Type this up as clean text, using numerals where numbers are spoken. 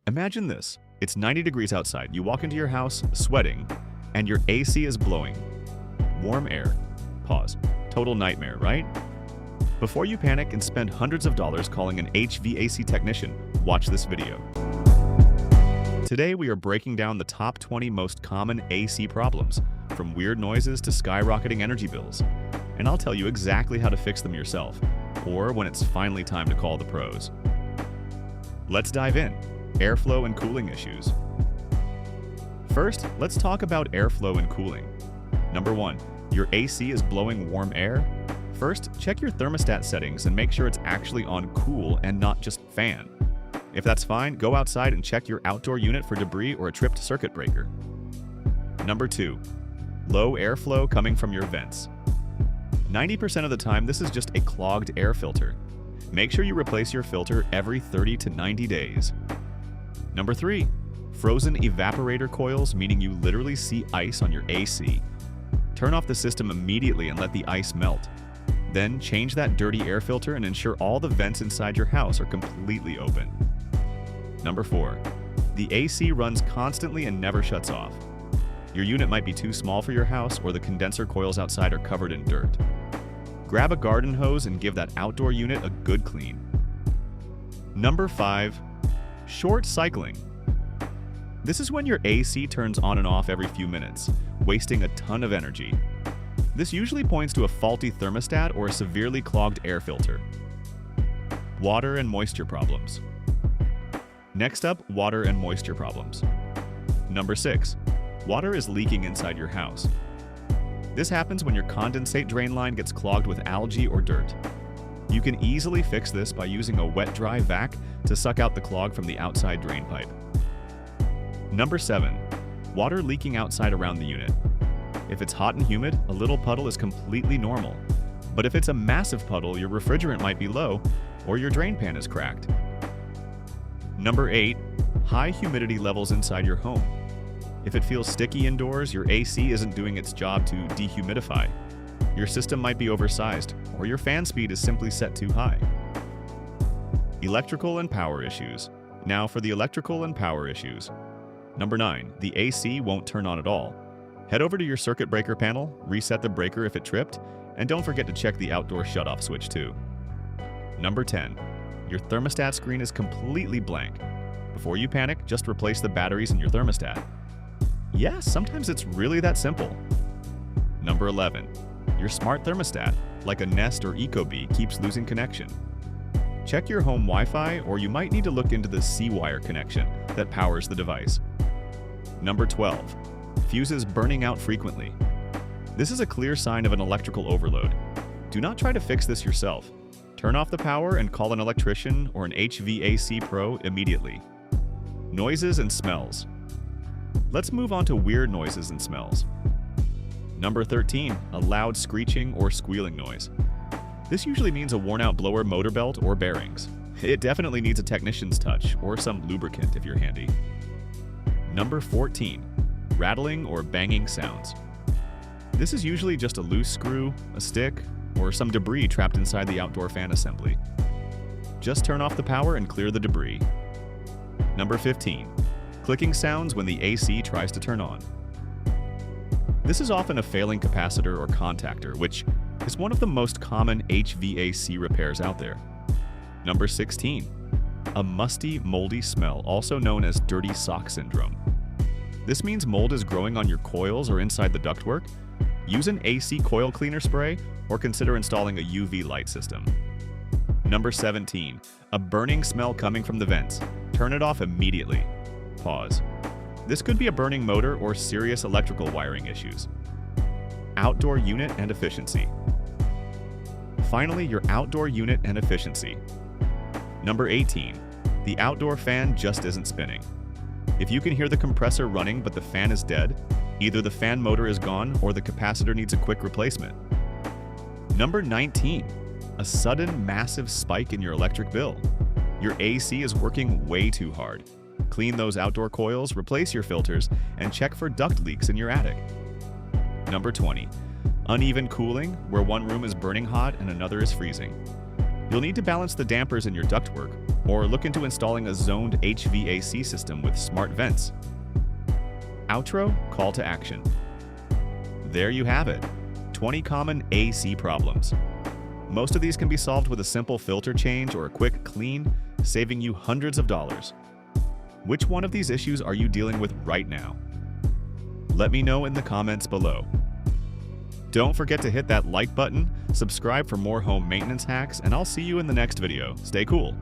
Imagine this. It's 90 degrees outside. You walk into your house, sweating, and your AC is blowing. Warm air. Pause. Total nightmare, right? Before you panic and spend hundreds of dollars calling an HVAC technician, watch this video. Today we are breaking down the top 20 most common AC problems, from weird noises to skyrocketing energy bills. And I'll tell you exactly how to fix them yourself, or when it's finally time to call the pros. Let's dive in. Airflow and cooling issues. First, let's talk about airflow and cooling. Number 1. Your AC is blowing warm air? First, check your thermostat settings and make sure it's actually on cool and not just fan. If that's fine, go outside and check your outdoor unit for debris or a tripped circuit breaker. Number 2. Low airflow coming from your vents. 90% of the time, this is just a clogged air filter. Make sure you replace your filter every 30 to 90 days. Number 3. Frozen evaporator coils, meaning you literally see ice on your AC. Turn off the system immediately and let the ice melt. Then change that dirty air filter and ensure all the vents inside your house are completely open. Number 4. The AC runs constantly and never shuts off. Your unit might be too small for your house, or the condenser coils outside are covered in dirt. Grab a garden hose and give that outdoor unit a good clean. Number 5. Short cycling. This is when your AC turns on and off every few minutes, wasting a ton of energy. This usually points to a faulty thermostat or a severely clogged air filter. Water and moisture problems. Next up, water and moisture problems. Number 6. Water is leaking inside your house. This happens when your condensate drain line gets clogged with algae or dirt. You can easily fix this by using a wet-dry vac to suck out the clog from the outside drain pipe. Number 7. Water leaking outside around the unit. If it's hot and humid, a little puddle is completely normal. But if it's a massive puddle, your refrigerant might be low, or your drain pan is cracked. Number 8. High humidity levels inside your home. If it feels sticky indoors, your AC isn't doing its job to dehumidify. Your system might be oversized, or your fan speed is simply set too high. Electrical and power issues. Now for the electrical and power issues. Number 9. The AC won't turn on at all. Head over to your circuit breaker panel, reset the breaker if it tripped, and don't forget to check the outdoor shutoff switch too. Number 10. Your thermostat screen is completely blank. Before you panic, just replace the batteries in your thermostat. Yes, sometimes it's really that simple. Number 11. Your smart thermostat, like a Nest or Ecobee, keeps losing connection. Check your home Wi-Fi, or you might need to look into the C-wire connection that powers the device. Number 12. Fuses burning out frequently. This is a clear sign of an electrical overload. Do not try to fix this yourself. Turn off the power and call an electrician or an HVAC pro immediately. Noises and smells. Let's move on to weird noises and smells. Number 13. A loud screeching or squealing noise. This usually means a worn-out blower motor belt or bearings. It definitely needs a technician's touch or some lubricant if you're handy. Number 14. Rattling or banging sounds. This is usually just a loose screw, a stick, or some debris trapped inside the outdoor fan assembly. Just turn off the power and clear the debris. Number 15. Clicking sounds when the AC tries to turn on. This is often a failing capacitor or contactor, which is one of the most common HVAC repairs out there. Number 16. A musty, moldy smell, also known as dirty sock syndrome. This means mold is growing on your coils or inside the ductwork. Use an AC coil cleaner spray or consider installing a UV light system. Number 17. A burning smell coming from the vents. Turn it off immediately. Pause. This could be a burning motor or serious electrical wiring issues. Outdoor unit and efficiency. Finally, your outdoor unit and efficiency. Number 18. The outdoor fan just isn't spinning. If you can hear the compressor running but the fan is dead, either the fan motor is gone or the capacitor needs a quick replacement. Number 19. A sudden massive spike in your electric bill. Your AC is working way too hard. Clean those outdoor coils, replace your filters, and check for duct leaks in your attic. Number 20. Uneven cooling, where one room is burning hot and another is freezing. You'll need to balance the dampers in your ductwork, Or look into installing a zoned HVAC system with smart vents. Outro, call to action. There you have it, 20 common AC problems. Most of these can be solved with a simple filter change or a quick clean, saving you hundreds of dollars. Which one of these issues are you dealing with right now? Let me know in the comments below. Don't forget to hit that like button, subscribe for more home maintenance hacks, and I'll see you in the next video. Stay cool!